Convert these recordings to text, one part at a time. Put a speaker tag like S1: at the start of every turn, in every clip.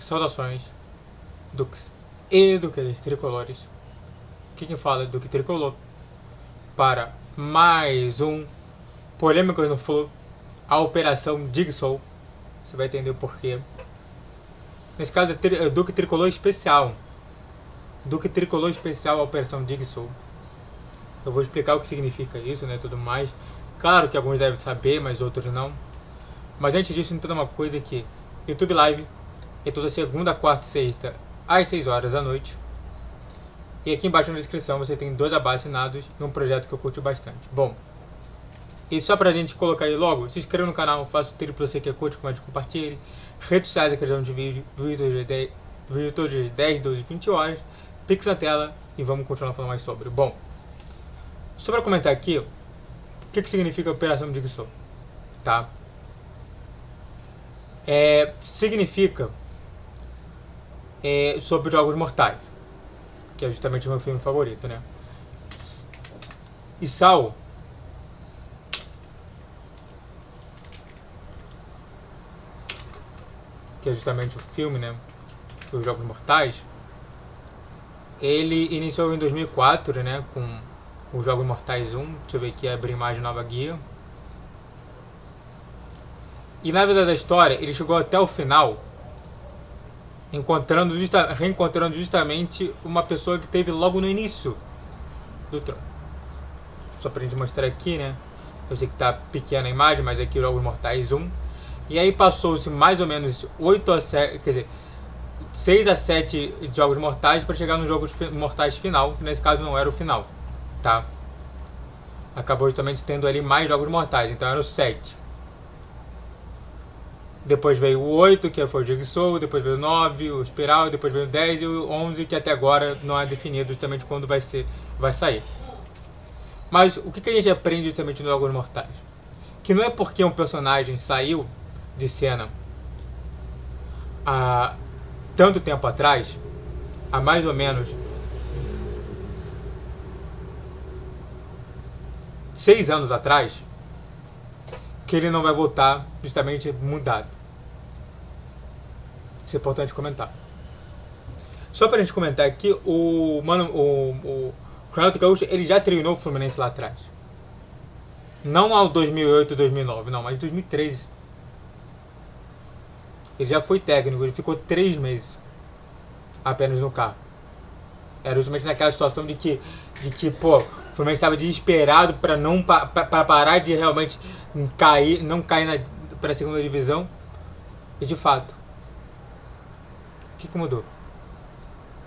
S1: Saudações, Dux e Duques Tricolores. Aqui quem fala é Duque Tricolor para mais um Polêmicas no Flow, a Operação Jigsaw. Você vai entender o porquê. Nesse caso é Duque Tricolor Especial. Duque Tricolor Especial, a Operação Jigsaw. Eu vou explicar o que significa isso, né, tudo mais. Claro que alguns devem saber, mas outros não. Mas antes disso, entenda uma coisa que YouTube Live é toda segunda, quarta e sexta às 6 horas da noite. E aqui embaixo na descrição você tem 2 abas assinados e um projeto que eu curto bastante. Bom, e só pra gente colocar aí logo, se inscreva no canal, faça o trilho pra você que curte, comente, compartilhe. Redes sociais, aqui de vídeo todos os 10, 12, 20 horas. Pix na tela e vamos continuar falando mais sobre. Bom, só pra comentar aqui, o que significa Operação Jigsaw, tá? Significa sobre Jogos Mortais, que é justamente o meu filme favorito, né? E Saw que é justamente o filme, né, dos Jogos Mortais, ele iniciou em 2004, né, com os Jogos Mortais 1, deixa eu ver aqui, abrir imagem nova guia. E na verdade da história, ele chegou até o final, reencontrando justamente uma pessoa que teve logo no início do trono. Só pra gente mostrar aqui, né, eu sei que tá pequena a imagem, mas aqui os Jogos Mortais 1. E aí passou-se mais ou menos 8 a 7, quer dizer, 6 a 7 Jogos Mortais para chegar nos Jogos Mortais final, que nesse caso não era o final, tá? Acabou justamente tendo ali mais Jogos Mortais, então era o 7. Depois veio o 8, que foi o Jigsaw, depois veio o 9, o Espiral, depois veio o 10 e o 11, que até agora não é definido justamente quando vai sair. Mas o que a gente aprende justamente nos Jogos Mortais? Que não é porque um personagem saiu de cena há tanto tempo atrás, há mais ou menos 6 anos atrás, que ele não vai voltar justamente mudado. Isso é importante comentar. Só pra gente comentar aqui, o Renato Gaúcho, ele já treinou o Fluminense lá atrás. Não ao 2008, 2009, não, mas 2013. Ele já foi técnico, ele ficou 3 meses apenas no carro. Era justamente naquela situação de que pô, o Fluminense estava desesperado para parar de realmente não cair para a segunda divisão. E de fato, o que mudou?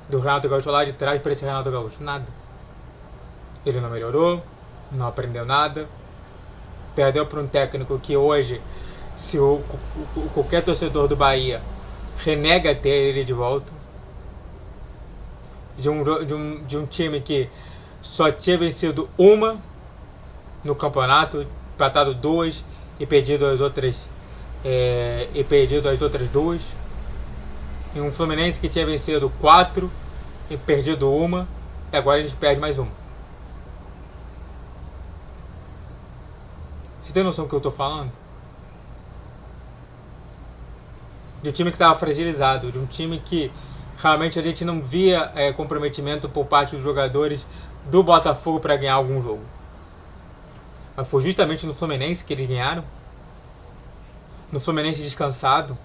S1: Do Renato Gaúcho lá de trás para esse Renato Gaúcho? Nada. Ele não melhorou, não aprendeu nada, perdeu para um técnico que hoje, se qualquer torcedor do Bahia renega ter ele de volta, de um time que só tinha vencido uma no campeonato, empatado 2 e perdido as outras 2, e um Fluminense que tinha vencido 4 e perdido uma, e agora a gente perde mais uma. Você tem noção do que eu tô falando? De um time que estava fragilizado, de um time que realmente a gente não via comprometimento por parte dos jogadores do Botafogo para ganhar algum jogo. Mas foi justamente no Fluminense que eles ganharam. No Fluminense descansado.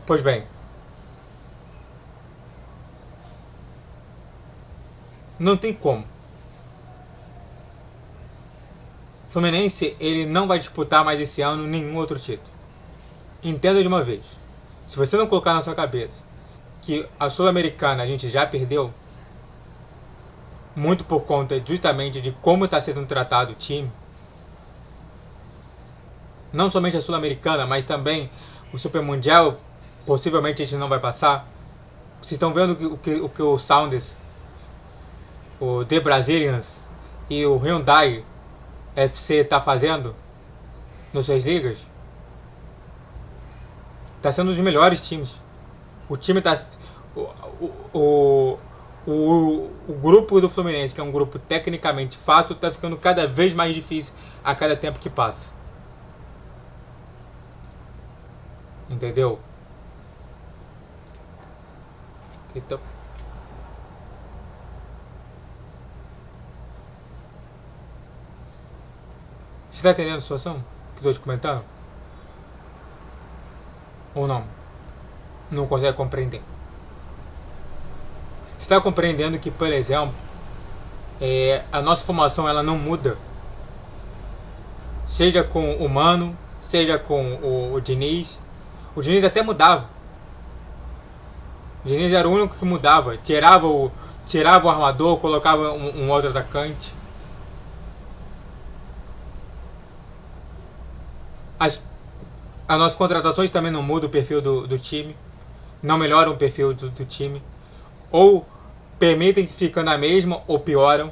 S1: Pois bem, não tem como. O Fluminense, ele não vai disputar mais esse ano nenhum outro título. Entenda de uma vez. Se você não colocar na sua cabeça que a Sul-Americana a gente já perdeu, muito por conta justamente de como está sendo tratado o time, não somente a Sul-Americana, mas também o Super Mundial, possivelmente a gente não vai passar. Vocês estão vendo o que o Sounders, o The Brazilians e o Hyundai FC está fazendo nas suas ligas? Está sendo um dos melhores times. O time está... O grupo do Fluminense, que é um grupo tecnicamente fácil, está ficando cada vez mais difícil a cada tempo que passa. Entendeu? Então... Você tá entendendo a situação que eu tô te comentando? Ou não? Não consegue compreender? Você está compreendendo que, por exemplo, a nossa formação ela não muda, seja com o Mano, seja com o Diniz. O Diniz até mudava. O Diniz era o único que mudava. Tirava o armador, colocava um outro atacante. As nossas contratações também não mudam o perfil do time. Não melhoram o perfil do time. Ou permitem que fique na mesma ou pioram.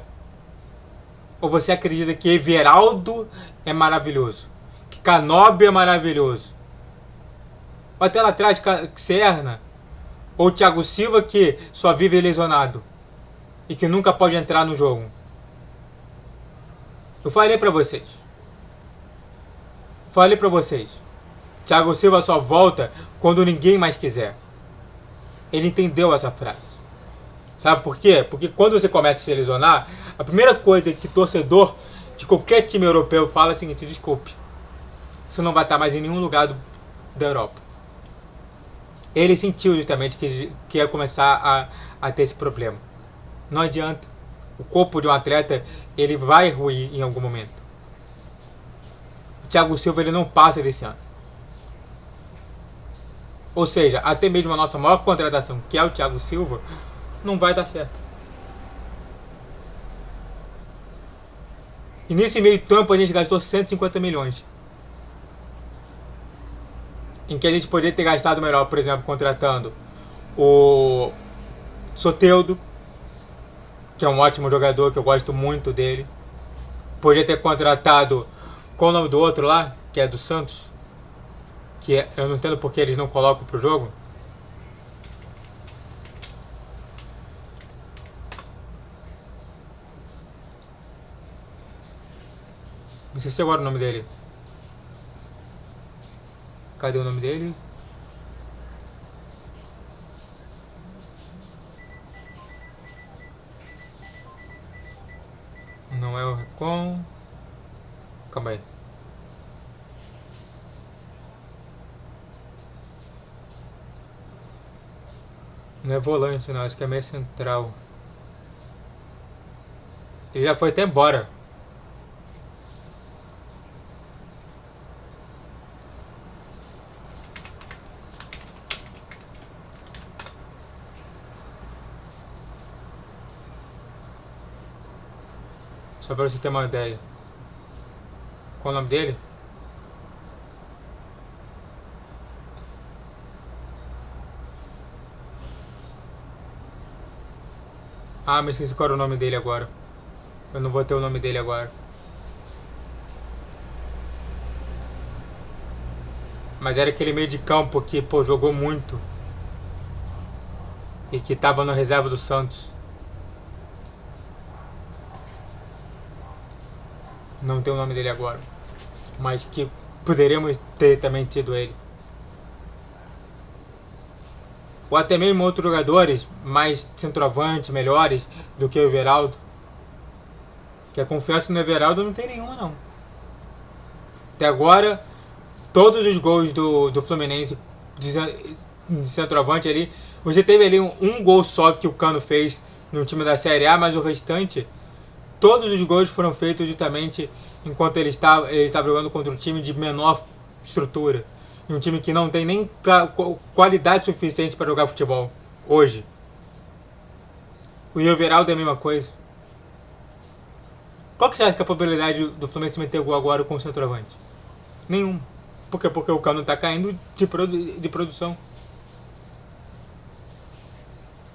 S1: Ou você acredita que Everaldo é maravilhoso? Que Canóbio é maravilhoso? Ou até lá atrás, Serna? Ou Thiago Silva que só vive lesionado? E que nunca pode entrar no jogo? Eu falei pra vocês. Thiago Silva só volta quando ninguém mais quiser. Ele entendeu essa frase. Sabe por quê? Porque quando você começa a se lesionar, a primeira coisa que torcedor de qualquer time europeu fala é o seguinte: desculpe, você não vai estar mais em nenhum lugar da Europa. Ele sentiu justamente que ia começar a ter esse problema. Não adianta. O corpo de um atleta ele vai ruir em algum momento. O Thiago Silva ele não passa desse ano. Ou seja, até mesmo a nossa maior contratação, que é o Thiago Silva, não vai dar certo. E nesse meio tempo a gente gastou 150 milhões. Em que a gente poderia ter gastado melhor, por exemplo, contratando o Soteldo, que é um ótimo jogador, que eu gosto muito dele. Poderia ter contratado, qual o nome do outro lá, que é do Santos? Que eu não entendo porque eles não colocam pro jogo. Não sei se agora o nome dele. Cadê o nome dele? Não é o Recon. Calma aí. Não é volante, não. Acho que é meio central. Ele já foi até embora. Só pra você ter uma ideia. Qual o nome dele? Ah, me esqueci qual era o nome dele agora. Eu não vou ter o nome dele agora. Mas era aquele meio de campo que, pô, jogou muito. E que tava na reserva do Santos. Não tem o nome dele agora. Mas que poderíamos ter também tido ele. Ou até mesmo outros jogadores mais centroavantes, melhores do que o Everaldo. Que a confiança no Everaldo não tem nenhuma, não. Até agora, todos os gols do Fluminense de centroavante ali, você teve ali um gol só que o Cano fez no time da Série A, mas o restante, todos os gols foram feitos justamente enquanto ele estava jogando contra um time de menor estrutura. Um time que não tem nem qualidade suficiente para jogar futebol hoje. O Everaldo é a mesma coisa. Qual que você acha que é a probabilidade do Fluminense meter gol agora com o centroavante? Nenhum. Por quê? Porque o Cano está caindo de produção.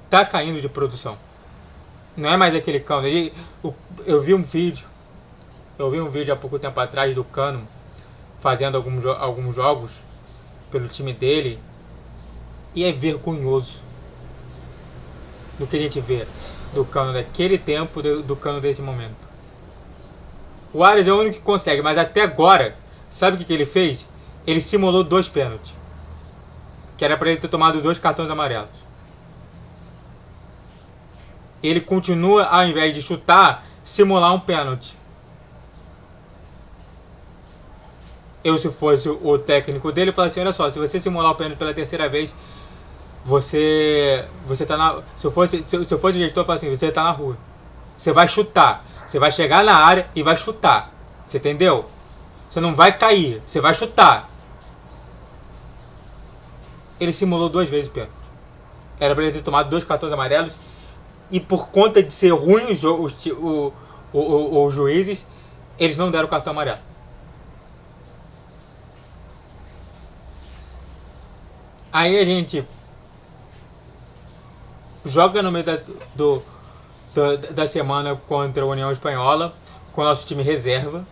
S1: Está caindo de produção. Não é mais aquele Cano. Eu vi um vídeo há pouco tempo atrás do Cano fazendo alguns jogos pelo time dele. E é vergonhoso do que a gente vê do Cano daquele tempo, do Cano desse momento. O Arias é o único que consegue, mas até agora, sabe o que ele fez? Ele simulou 2 pênaltis. que era para ele ter tomado 2 cartões amarelos. Ele continua, ao invés de chutar, simular um pênalti. Eu, se fosse o técnico dele, falaria assim: olha só, se você simular o pênalti pela terceira vez, você tá na... Se eu fosse o gestor, eu falaria assim: você tá na rua. Você vai chutar. Você vai chegar na área e vai chutar. Você entendeu? Você não vai cair. Você vai chutar. Ele simulou 2 vezes o pênalti. Era para ele ter tomado 2 cartões amarelos. E por conta de ser ruim os juízes, eles não deram o cartão amarelo. Aí a gente joga no meio da semana contra a União Espanhola com o nosso time reserva.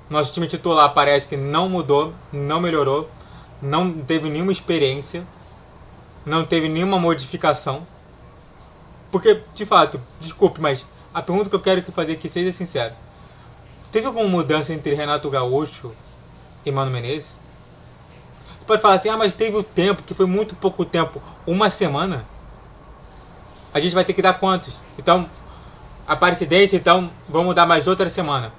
S1: Nosso time titular parece que não mudou, não melhorou, não teve nenhuma experiência, não teve nenhuma modificação. Porque, de fato, desculpe, mas a pergunta que eu quero fazer aqui, seja sincero: teve alguma mudança entre Renato Gaúcho e Mano Menezes? Você pode falar assim: ah, mas teve o tempo, que foi muito pouco tempo, 1 semana. A gente vai ter que dar quantos? Então, a parecidência, então, vamos dar mais outra semana.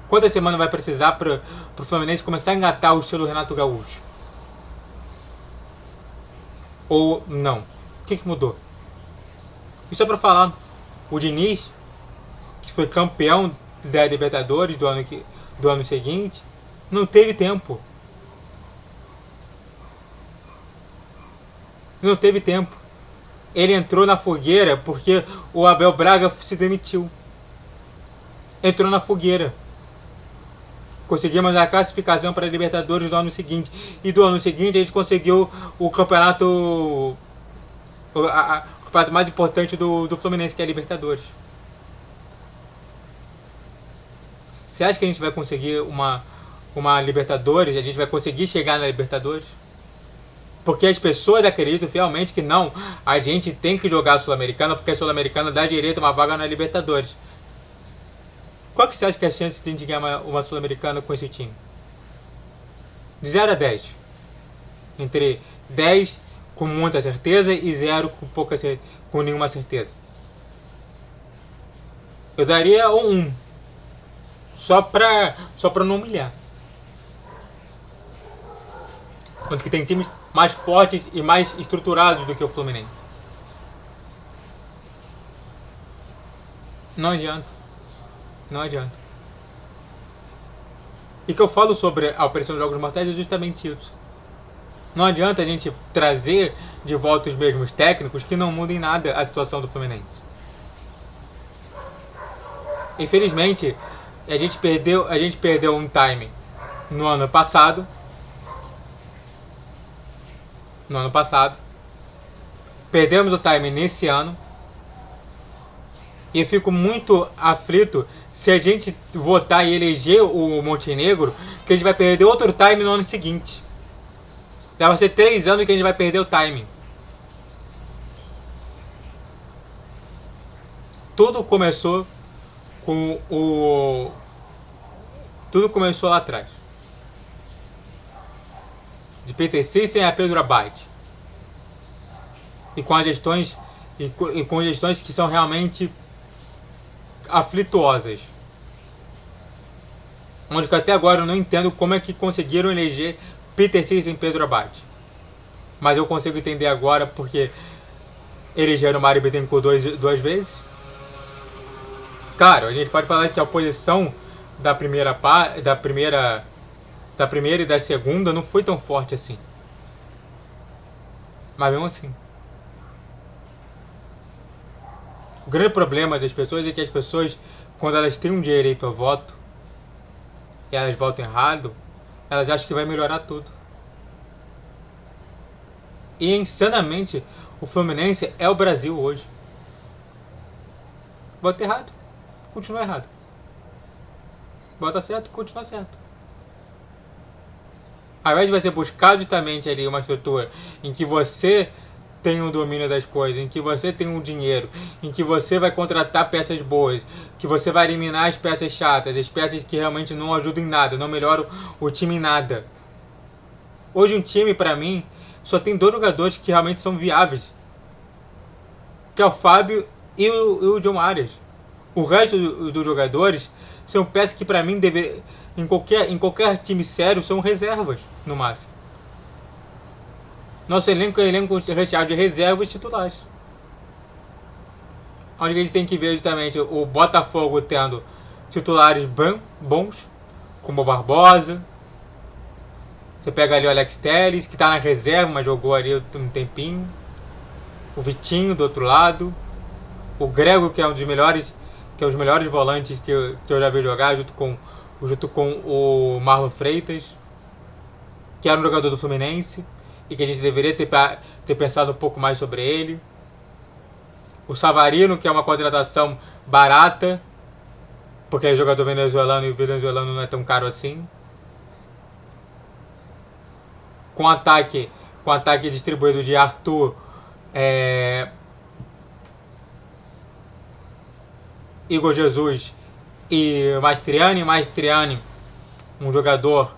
S1: Quantas semanas vai precisar para o Fluminense começar a engatar o estilo Renato Gaúcho? Ou não? O que mudou? Isso é para falar: o Diniz, que foi campeão da Libertadores do ano seguinte, não teve tempo. Não teve tempo. Ele entrou na fogueira porque o Abel Braga se demitiu. Entrou na fogueira. Conseguimos a classificação para a Libertadores do ano seguinte. E do ano seguinte a gente conseguiu o campeonato, o campeonato mais importante do Fluminense, que é a Libertadores. Você acha que a gente vai conseguir uma Libertadores? A gente vai conseguir chegar na Libertadores? Porque as pessoas acreditam fielmente que não, a gente tem que jogar a Sul-Americana, porque a Sul-Americana dá direito a uma vaga na Libertadores. Qual que você acha que é a chance de a gente ganhar uma Sul-Americana com esse time? De 0 a 10. Entre 10 com muita certeza e 0 com nenhuma certeza. Eu daria um 1. Só pra não humilhar. Quanto que tem times mais fortes e mais estruturados do que o Fluminense. Não adianta. Não adianta. E que eu falo sobre a Operação Jogos Mortais é justamente isso. Não adianta a gente trazer de volta os mesmos técnicos que não mudem nada a situação do Fluminense. Infelizmente, a gente perdeu um time no ano passado. Perdemos o time nesse ano. E eu fico muito aflito se a gente votar e eleger o Montenegro, que a gente vai perder outro time no ano seguinte. Já vai ser 3 anos que a gente vai perder o time. Tudo começou lá atrás. De Peter Cícero a Pedro Abate. E com gestões que são realmente aflituosas. Onde que até agora eu não entendo como é que conseguiram eleger Peter Cícero e Pedro Abate. Mas eu consigo entender agora porque elegeram Mário Bittencourt 2 vezes. Claro, a gente pode falar que a oposição da primeira e da segunda não foi tão forte assim. Mas mesmo assim. O grande problema das pessoas é que as pessoas, quando elas têm um direito ao voto, e elas votam errado, elas acham que vai melhorar tudo. E insanamente, o Fluminense é o Brasil hoje. Vota errado, continua errado. Vota certo, continua certo. Ao invés de você buscar justamente ali uma estrutura em que você tem o domínio das coisas, em que você tem um dinheiro, em que você vai contratar peças boas, que você vai eliminar as peças chatas, as peças que realmente não ajudam em nada, não melhoram o time em nada. Hoje um time, pra mim, só tem 2 jogadores que realmente são viáveis, que é o Fábio e o John Arias. O resto dos jogadores são peças que pra mim em qualquer time sério são reservas no máximo. Nosso elenco é um elenco recheado de reservas titulares. Onde a gente tem que ver justamente o Botafogo tendo titulares bons, como o Barbosa. Você pega ali o Alex Telles, que está na reserva, mas jogou ali um tempinho. O Vitinho do outro lado. O Grego, que é um dos melhores volantes que eu já vi jogar, junto com o Marlon Freitas, que era um jogador do Fluminense e que a gente deveria ter pensado um pouco mais sobre ele. O Savarino, que é uma contratação barata, porque é jogador venezuelano e o venezuelano não é tão caro assim. Com ataque distribuído de Arthur, Igor Jesus e Maestriani, um jogador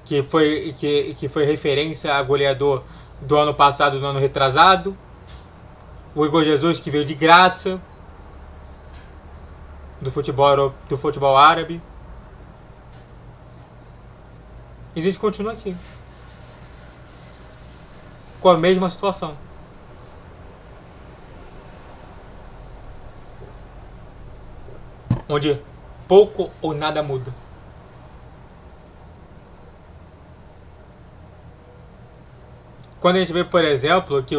S1: que foi referência a goleador do ano passado e do ano retrasado. O Igor Jesus, que veio de graça do futebol árabe. E a gente continua aqui com a mesma situação. Onde pouco ou nada muda. Quando a gente vê, por exemplo, que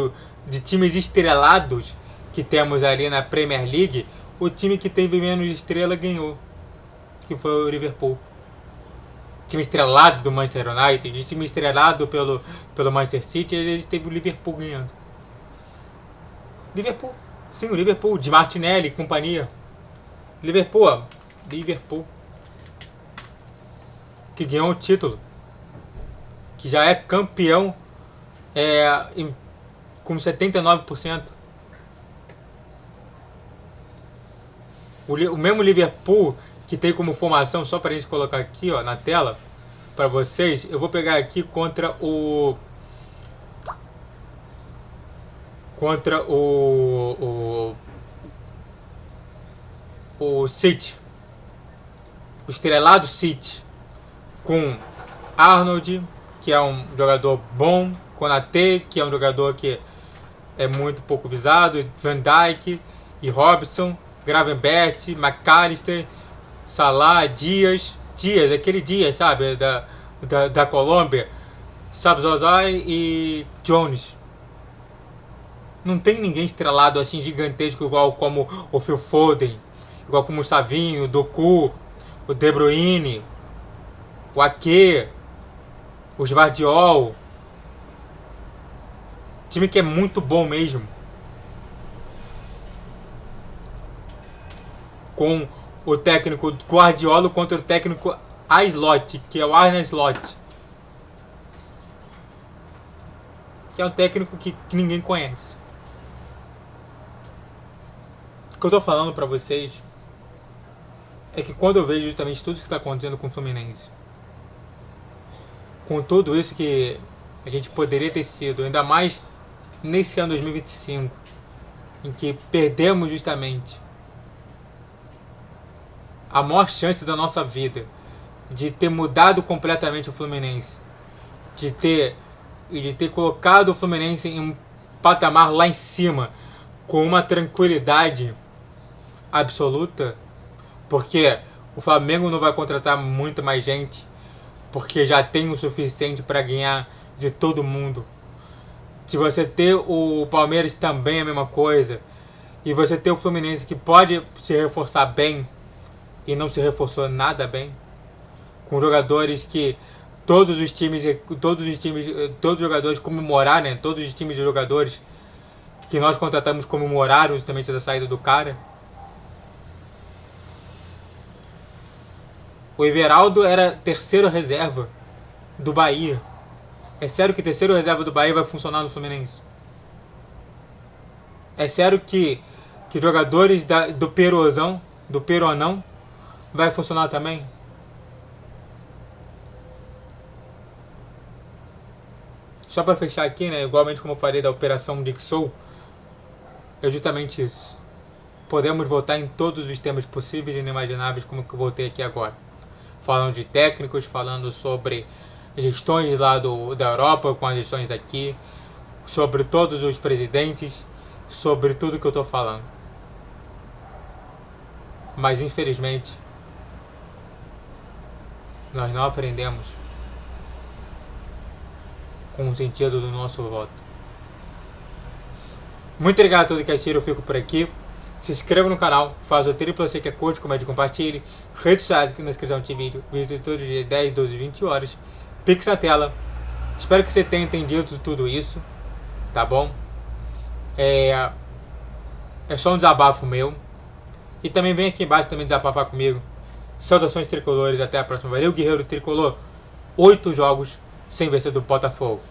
S1: de times estrelados que temos ali na Premier League, o time que teve menos estrela ganhou, que foi o Liverpool. Time estrelado do Manchester United, time estrelado pelo Manchester City, ele teve o Liverpool ganhando. Liverpool, sim, o Liverpool, de Martinelli e companhia. Liverpool, que ganhou o título, que já é campeão com 79%. O mesmo Liverpool que tem como formação, só para a gente colocar aqui na tela, para vocês, eu vou pegar aqui contra o City, o estrelado City, com Arnold, que é um jogador bom, Konaté, que é um jogador que é muito pouco visado, Van Dijk e Robson, Gravenberch, McAllister, Salah, Dias, aquele Dias, sabe, da Colômbia, Sabzozai e Jones. Não tem ninguém estrelado assim gigantesco igual como o Phil Foden, igual como o Savinho, o Doku, o De Bruyne, o Ake, o Gvardiol. Time que é muito bom mesmo. Com o técnico Guardiola contra o técnico Slot, que é o Arne Slot. Que é um técnico que ninguém conhece. O que eu tô falando pra vocês é que quando eu vejo justamente tudo isso que está acontecendo com o Fluminense, com tudo isso que a gente poderia ter sido, ainda mais nesse ano 2025, em que perdemos justamente a maior chance da nossa vida de ter mudado completamente o Fluminense, de ter colocado o Fluminense em um patamar lá em cima, com uma tranquilidade absoluta, porque o Flamengo não vai contratar muito mais gente, porque já tem o suficiente para ganhar de todo mundo. Se você ter o Palmeiras também é a mesma coisa, e você ter o Fluminense que pode se reforçar bem e não se reforçou nada bem, com jogadores que todos os jogadores comemoraram, né? Todos os times de jogadores que nós contratamos comemoraram justamente da saída do cara. O Everaldo era terceiro reserva do Bahia. É sério que terceiro reserva do Bahia vai funcionar no Fluminense? É sério que jogadores do Peronão vai funcionar também? só para fechar aqui, né, igualmente como eu falei da Operação Dixou, é justamente isso. Podemos votar em todos os temas possíveis e inimagináveis, como que eu voltei aqui agora. Falando de técnicos, falando sobre gestões lá da Europa com as gestões daqui, sobre todos os presidentes, sobre tudo que eu estou falando. Mas infelizmente, nós não aprendemos com o sentido do nosso voto. Muito obrigado a todos que assistiram, eu fico por aqui. Se inscreva no canal, faz o triplo você que é curte, comente, compartilhe. Redes sociais aqui na descrição desse vídeo. Vídeo todos os dias 10, 12, 20 horas. Pix na tela. Espero que você tenha entendido tudo isso. Tá bom? É só um desabafo meu. E também vem aqui embaixo também desabafar comigo. Saudações tricolores, até a próxima. Valeu, guerreiro tricolor. 8 jogos sem vencer do Botafogo.